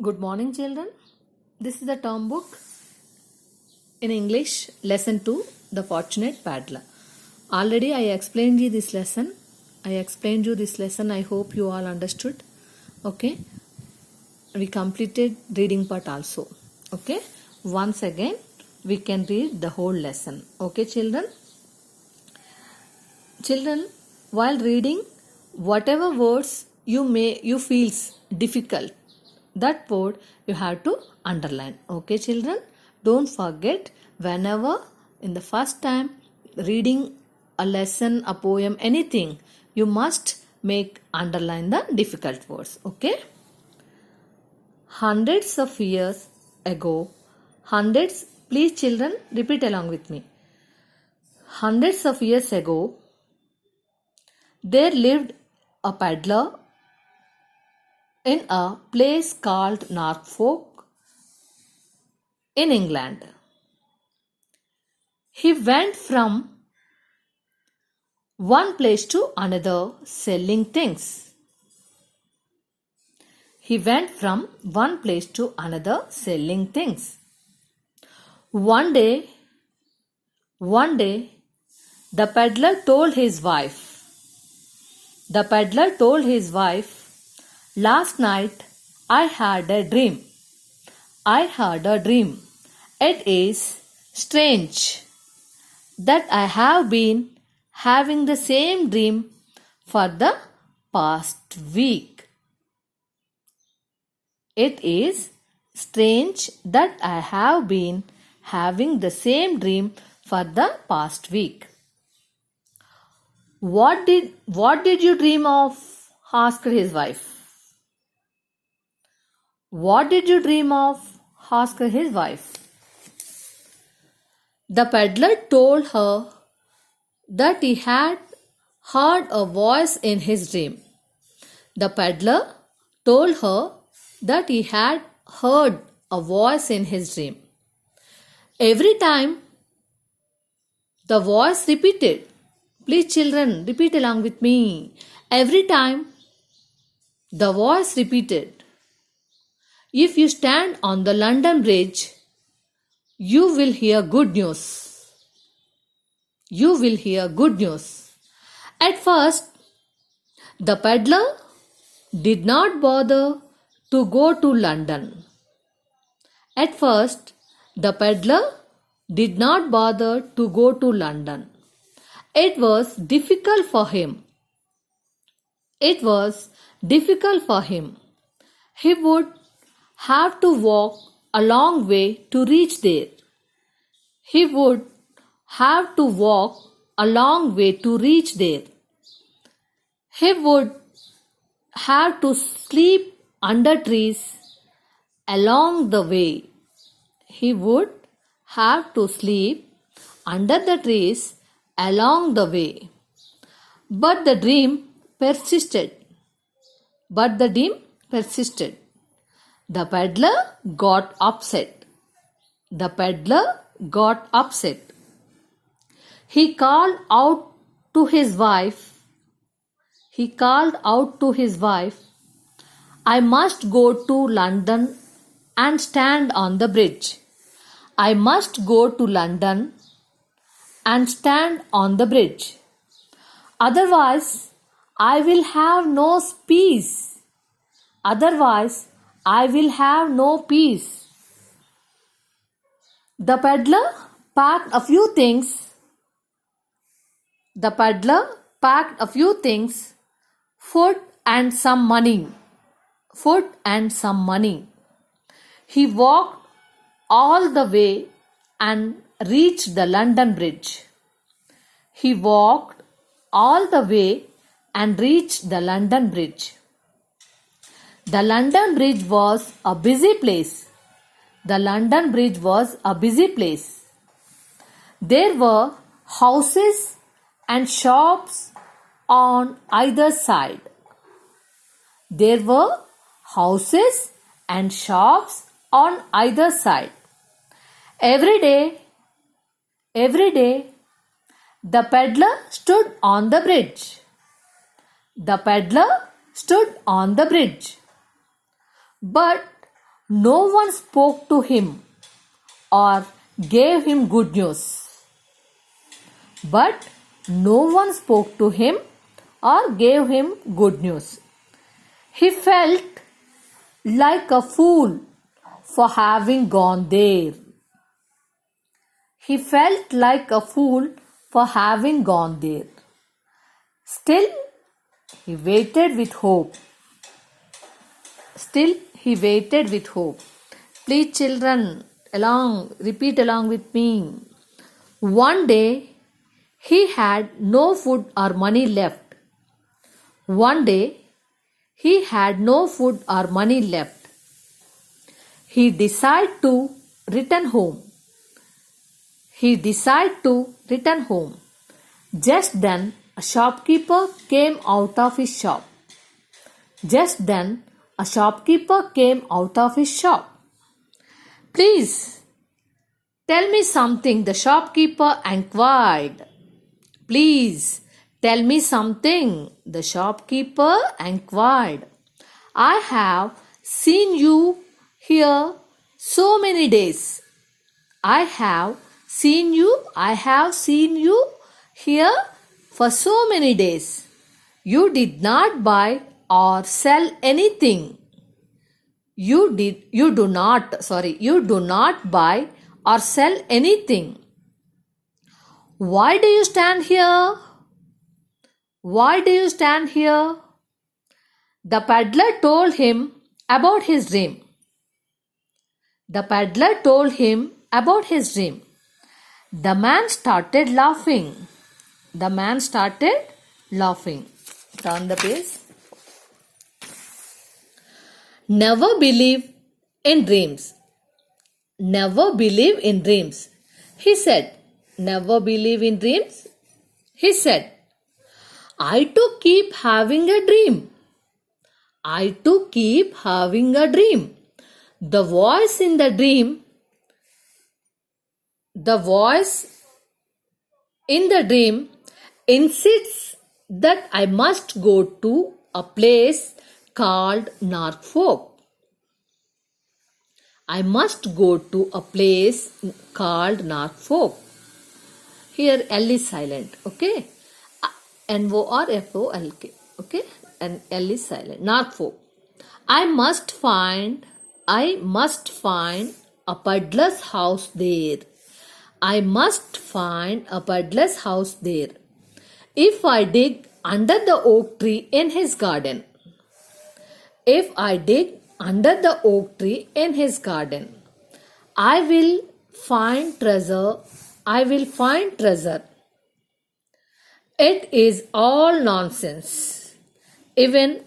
Good morning, children. This is the term book in English, lesson 2, The Fortunate Paddler. Already I explained you this lesson. I hope you all understood. Okay. We completed reading part also. Okay. Once again, we can read the whole lesson. Okay, children. Children, while reading, whatever words you feels difficult, that word you have to underline. Okay, children, don't forget, whenever in the first time reading a lesson, a poem, anything, you must make underline the difficult words. Okay. Hundreds of years ago, please children, repeat along with me. Hundreds of years ago, there lived a peddler in a place called Norfolk in England. He went from one place to another selling things. One day, the peddler told his wife, last night I had a dream. It is strange that I have been having the same dream for the past week. It is strange that I have been having the same dream for the past week. What did you dream of? Asked his wife. What did you dream of? Asked his wife. The peddler told her that he had heard a voice in his dream. The peddler told her that he had heard a voice in his dream. Every time the voice repeated. Please children, repeat along with me. Every time the voice repeated, if you stand on the London Bridge, you will hear good news. At first, the peddler did not bother to go to London. It was difficult for him. He would have to walk a long way to reach there. He would have to sleep under trees along the way. But the dream persisted. The peddler got upset. He called out to his wife, I must go to London and stand on the bridge. Otherwise, I will have no peace. The peddler packed a few things, food and some money. He walked all the way and reached the London Bridge. The London Bridge was a busy place. There were houses and shops on either side. Every day, the peddler stood on the bridge. But No one spoke to him or gave him good news. But no one spoke to him or gave him good news. He felt like a fool for having gone there. He felt like a fool for having gone there. Still, he waited with hope. Still, he waited with hope. Please, children, repeat along with me. One day, he had no food or money left. One day, he had no food or money left. He decided to return home. Just then, a shopkeeper came out of his shop. Please, tell me something, the shopkeeper inquired. Please, tell me something, the shopkeeper inquired. I have seen you here so many days. I have seen you here for so many days. You did not buy or sell anything. You do not buy or sell anything. Why do you stand here? The peddler told him about his dream. The man started laughing. Turn the page. Never believe in dreams. He said, never believe in dreams. He said, I too keep having a dream. The voice in the dream insists that I must go to a place called Norfolk. Here L is silent, okay? Norfolk, okay? And L is silent. Norfolk. I must find a peddler's house there. If I dig under the oak tree in his garden. I will find treasure. It is all nonsense. Even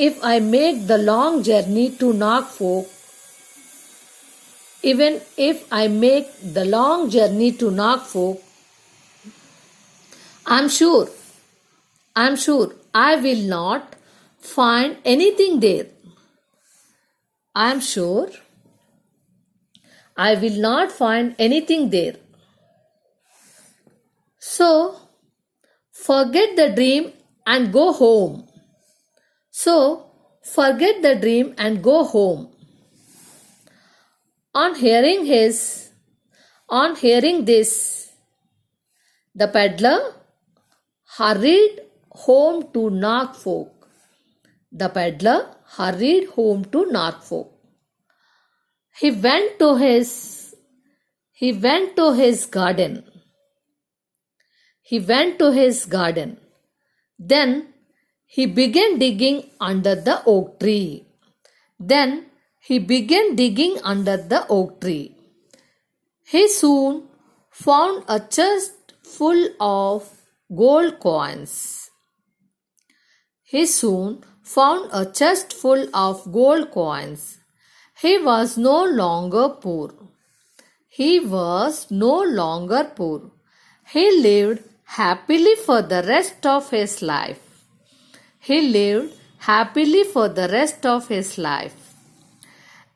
if I make the long journey to Norfolk, I'm sure I will not find anything there. So, forget the dream and go home. On hearing this, the peddler hurried home to Norfolk. He went to his garden. Then he began digging under the oak tree. He soon found a chest full of gold coins. He was no longer poor. He lived happily for the rest of his life.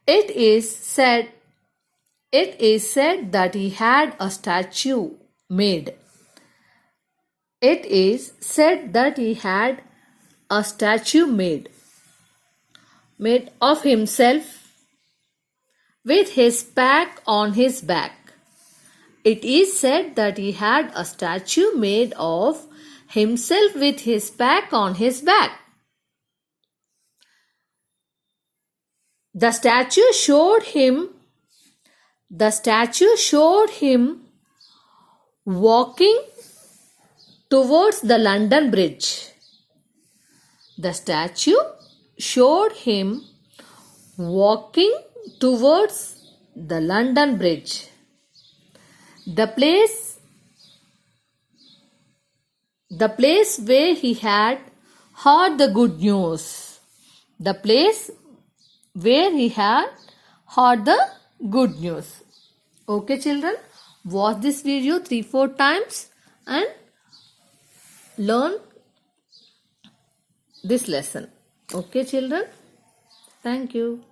It is said that he had a statue made. a statue made of himself with his pack on his back. It is said that he had a statue made of himself with his pack on his back. The statue showed him walking towards the London Bridge. The statue showed him walking towards the London Bridge. The place where he had heard the good news. The place where he had heard the good news. Okay, children, watch this video 3-4 times and learn this lesson. Okay, children, thank you.